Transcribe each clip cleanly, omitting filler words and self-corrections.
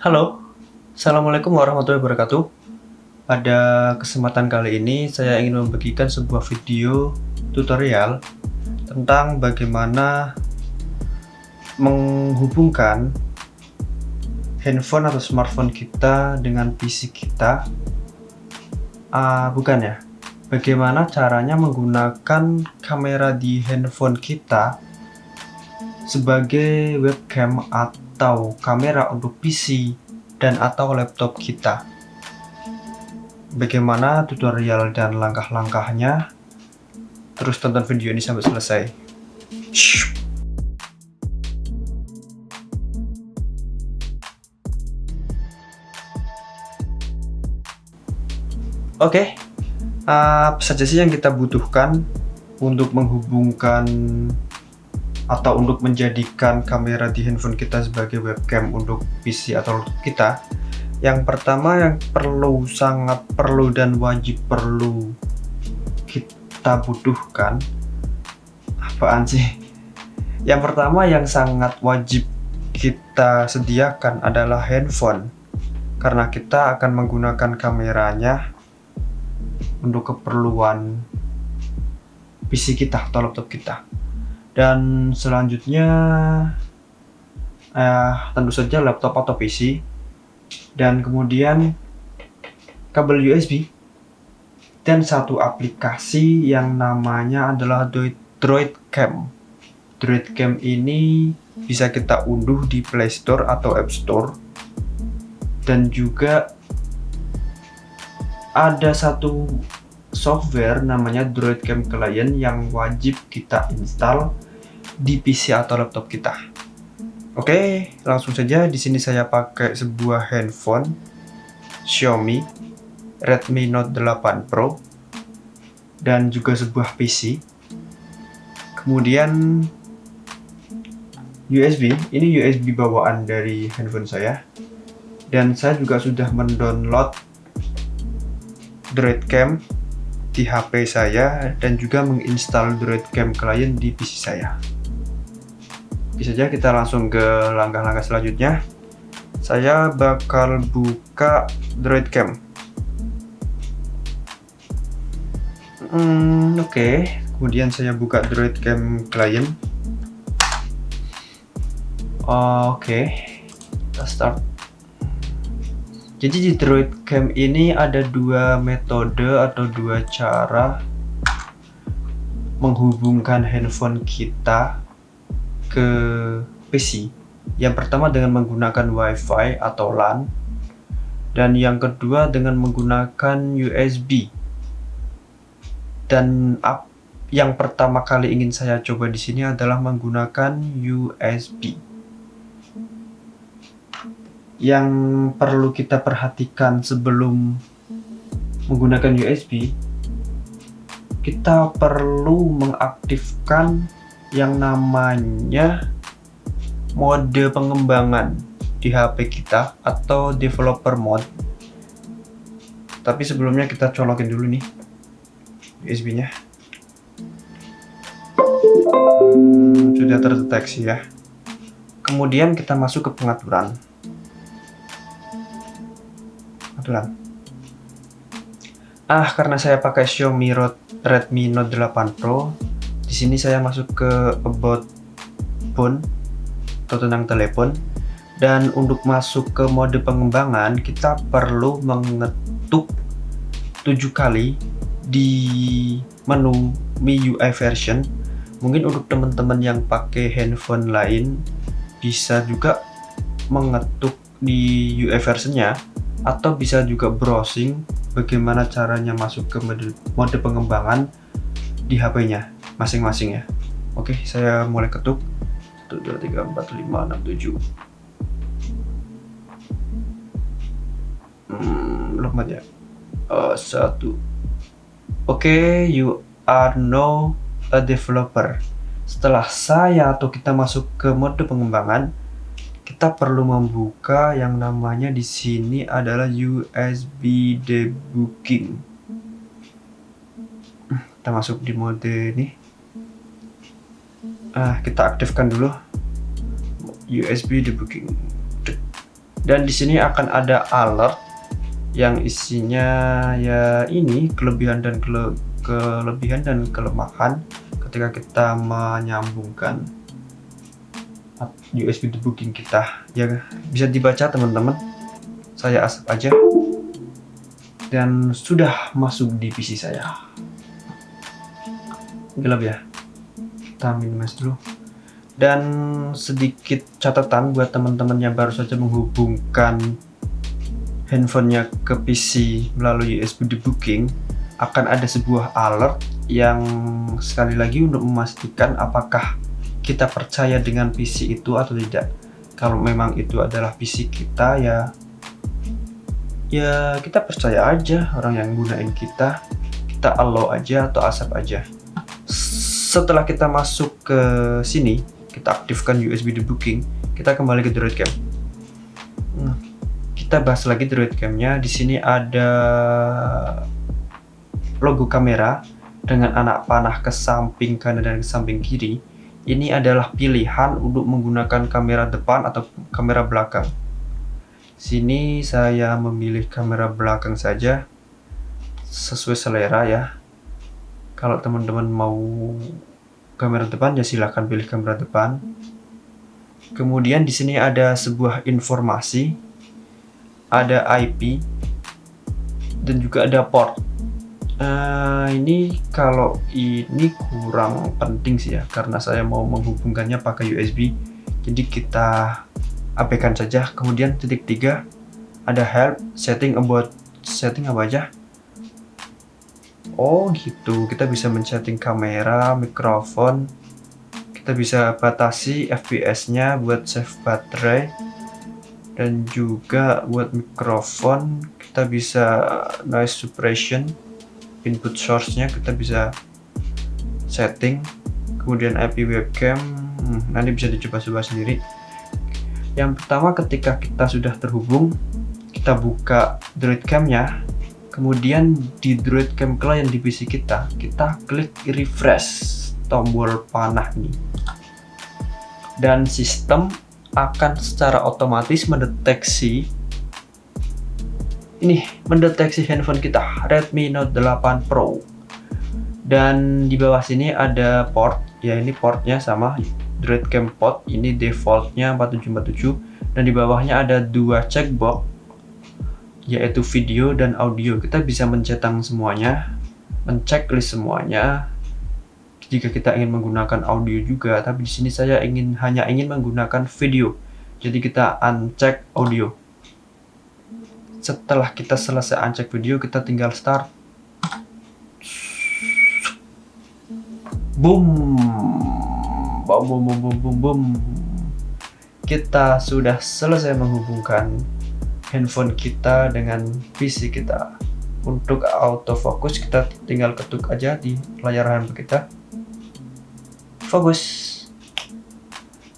Halo, Assalamualaikum warahmatullahi wabarakatuh. Pada kesempatan kali ini saya ingin membagikan sebuah video tutorial tentang bagaimana menghubungkan handphone atau smartphone kita dengan PC kita. Bukan ya, bagaimana caranya menggunakan kamera di handphone kita sebagai webcam atau kamera untuk PC dan atau laptop kita. Bagaimana tutorial dan langkah-langkahnya? Terus tonton video ini sampai selesai. Oke, apa saja sih yang kita butuhkan untuk menghubungkan atau untuk menjadikan kamera di handphone kita sebagai webcam untuk PC atau laptop kita? Yang pertama yang sangat perlu dan wajib perlu kita butuhkan, apaan sih? Yang pertama yang sangat wajib kita sediakan adalah handphone, karena kita akan menggunakan kameranya untuk keperluan PC kita atau laptop kita. Dan selanjutnya tentu saja laptop atau PC, dan kemudian kabel USB dan satu aplikasi yang namanya adalah DroidCam. DroidCam ini bisa kita unduh di Play Store atau App Store, dan juga ada satu software namanya DroidCam Client yang wajib kita install di PC atau laptop kita. Oke, langsung saja. Di sini saya pakai sebuah handphone Xiaomi Redmi Note 8 Pro dan juga sebuah PC. Kemudian USB, ini USB bawaan dari handphone saya. Dan saya juga sudah mendownload DroidCam di HP saya dan juga menginstal DroidCam Client di PC saya. Oke saja, kita langsung ke langkah-langkah selanjutnya. Saya bakal buka DroidCam. Oke. Kemudian saya buka DroidCam Client. Oke, kita start. Jadi di DroidCam ini ada dua metode atau dua cara menghubungkan handphone kita ke PC. Yang pertama dengan menggunakan WiFi atau LAN, dan yang kedua dengan menggunakan USB. Dan yang pertama kali ingin saya coba di sini adalah menggunakan USB. Yang perlu kita perhatikan sebelum menggunakan USB, kita perlu mengaktifkan yang namanya mode pengembangan di HP kita atau developer mode. Tapi sebelumnya kita colokin dulu nih USB-nya. Sudah terdeteksi ya. Kemudian kita masuk ke pengaturan. Karena saya pakai Xiaomi Redmi Note 8 Pro, di sini saya masuk ke About Phone atau tentang telepon, dan untuk masuk ke mode pengembangan kita perlu mengetuk 7 kali di menu MIUI version. Mungkin untuk teman-teman yang pakai handphone lain bisa juga mengetuk di UI versionnya, atau bisa juga browsing bagaimana caranya masuk ke mode pengembangan di HP-nya masing-masing ya. Oke, saya mulai ketuk. 1, 2, 3, 4, 5, 6, 7. Lemot ya. 1. Oke, you are now a developer. Setelah saya atau kita masuk ke mode pengembangan, kita perlu membuka yang namanya di sini adalah USB debugging. Kita masuk di mode ini. Kita aktifkan dulu USB debugging. Dan di sini akan ada alert yang isinya ya ini kelebihan dan kelemahan ketika kita menyambungkan USB debugging kita. Ya bisa dibaca teman-teman. Saya asap aja dan sudah masuk di PC saya. Gelap ya. Kita minimize dulu. Dan sedikit catatan buat teman-teman yang baru saja menghubungkan handphonenya ke PC melalui USB debugging, akan ada sebuah alert yang sekali lagi untuk memastikan apakah kita percaya dengan PC itu atau tidak. Kalau memang itu adalah PC kita, ya kita percaya aja orang yang gunain kita allow aja atau accept aja. Setelah kita masuk ke sini, kita aktifkan USB debugging, kita kembali ke DroidCam. Kita bahas lagi DroidCam-nya. Di sini ada logo kamera dengan anak panah ke samping kanan dan ke samping kiri. Ini adalah pilihan untuk menggunakan kamera depan atau kamera belakang. Sini saya memilih kamera belakang saja sesuai selera ya. Kalau teman-teman mau kamera depan ya silahkan pilih kamera depan. Kemudian di sini ada sebuah informasi, ada IP dan juga ada port. Ini kalau ini kurang penting sih ya, karena saya mau menghubungkannya pakai USB, jadi kita abaikan saja. Kemudian titik 3 ada help, setting about, setting apa aja. Oh gitu, kita bisa men-setting kamera, mikrofon, kita bisa batasi FPS-nya buat save baterai, dan juga buat mikrofon kita bisa noise suppression, input source-nya kita bisa setting. Kemudian IP webcam, nanti bisa dicoba-coba sendiri. Yang pertama, ketika kita sudah terhubung, kita buka DroidCam-nya. Kemudian di DroidCam client di PC kita klik refresh tombol panah ini. Dan sistem akan secara otomatis mendeteksi handphone kita, Redmi Note 8 Pro. Dan di bawah sini ada port, ya ini portnya sama DroidCam port, ini defaultnya 4747, dan di bawahnya ada dua checkbox yaitu video dan audio. Kita bisa mencetang semuanya, menceklis semuanya jika kita ingin menggunakan audio juga, tapi di sini saya hanya ingin menggunakan video. Jadi kita uncheck audio. Setelah kita selesai uncheck video, kita tinggal start. Boom. Boom boom boom boom boom boom. Kita sudah selesai menghubungkan handphone kita dengan PC kita. Untuk autofocus kita tinggal ketuk aja di layar handphone kita. Fokus.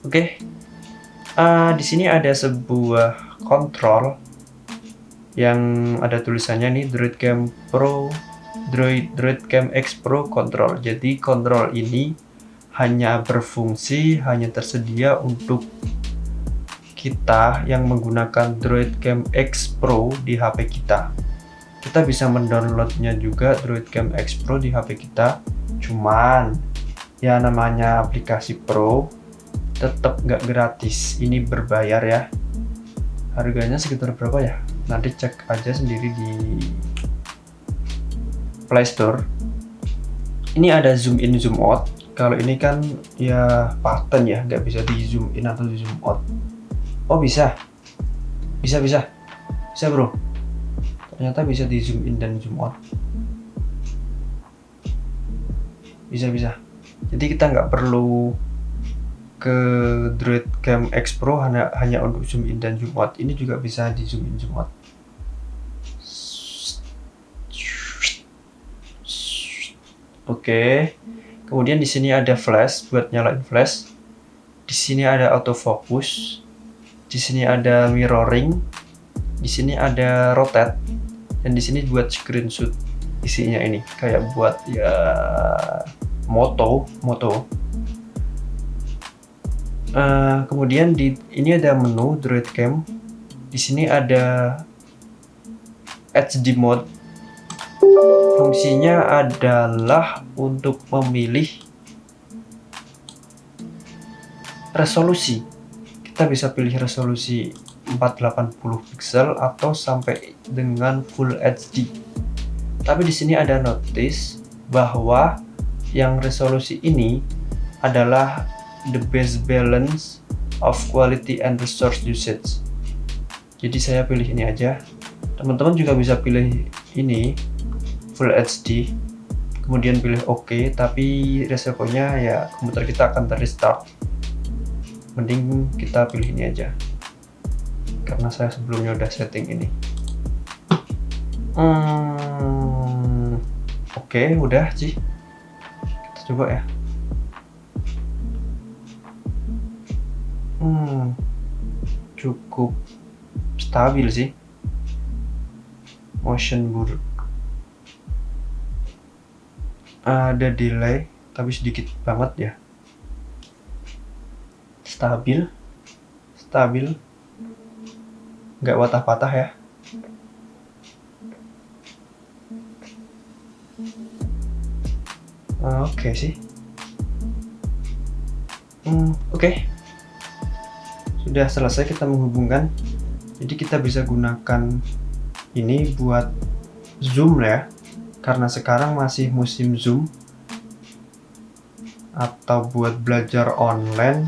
Oke. Di sini ada sebuah kontrol yang ada tulisannya nih DroidCam Pro, DroidCam X Pro Control. Jadi kontrol ini hanya tersedia untuk kita yang menggunakan DroidCam X Pro di HP kita. Kita bisa mendownloadnya juga DroidCam X Pro di HP kita. Cuman ya namanya aplikasi Pro tetap nggak gratis. Ini berbayar ya. Harganya sekitar berapa ya? Nanti cek aja sendiri di Play Store. Ini ada zoom in zoom out. Kalau ini kan ya paten ya, nggak bisa di zoom in atau di zoom out. Oh bisa bro, ternyata bisa di zoom in dan zoom out, bisa. Jadi kita nggak perlu ke DroidCam X Pro hanya untuk zoom in dan zoom out. Ini juga bisa di zoom in zoom out. Oke. Kemudian di sini ada flash buat nyalain flash. Di sini ada autofocus. Di sini ada mirroring, di sini ada rotate, dan di sini buat screenshot isinya ini kayak buat ya moto. Kemudian ini ada menu DroidCam. Di sini ada HD mode. Fungsinya adalah untuk memilih resolusi. Kita bisa pilih resolusi 480 pixel atau sampai dengan Full HD. Tapi di sini ada notice bahwa yang resolusi ini adalah the best balance of quality and resource usage. Jadi saya pilih ini aja. Teman-teman juga bisa pilih ini Full HD, kemudian pilih OK, tapi resikonya ya komputer kita akan terrestart. Mending kita pilih ini aja, karena saya sebelumnya udah setting ini. Oke, udah sih. Kita coba ya. Cukup stabil sih. Motion buruk. Ada delay, tapi sedikit banget ya. Stabil, nggak patah-patah ya. Oke sih. Oke. Sudah selesai kita menghubungkan. Jadi kita bisa gunakan ini buat zoom ya, karena sekarang masih musim zoom, atau buat belajar online,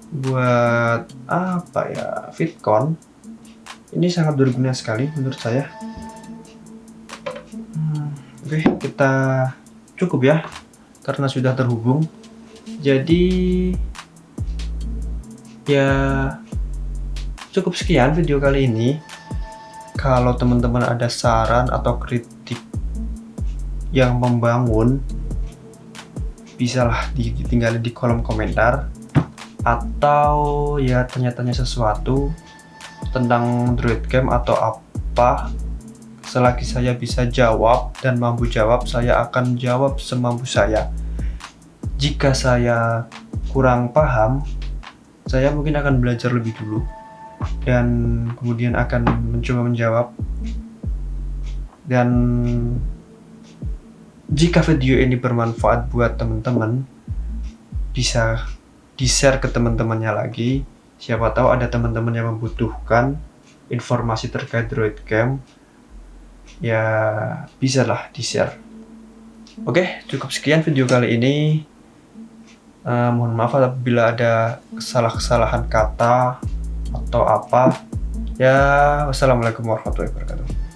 buat apa ya, VidCon. Ini sangat berguna sekali menurut saya. Oke, kita cukup ya, karena sudah terhubung. Jadi ya cukup sekian video kali ini. Kalau teman-teman ada saran atau kritik yang membangun, bisalah ditinggalin di kolom komentar, atau ya tanya-tanya sesuatu tentang Droidcam atau apa. Selagi saya bisa jawab dan mampu jawab, saya akan jawab semampu saya. Jika saya kurang paham, saya mungkin akan belajar lebih dulu dan kemudian akan mencoba menjawab. Dan jika video ini bermanfaat buat teman-teman, bisa di-share ke teman-temannya lagi. Siapa tahu ada teman-teman yang membutuhkan informasi terkait Droidcam, ya bisalah di-share. Oke, cukup sekian video kali ini. Mohon maaf apabila ada kesalahan kata atau apa. Ya, wassalamualaikum warahmatullahi wabarakatuh.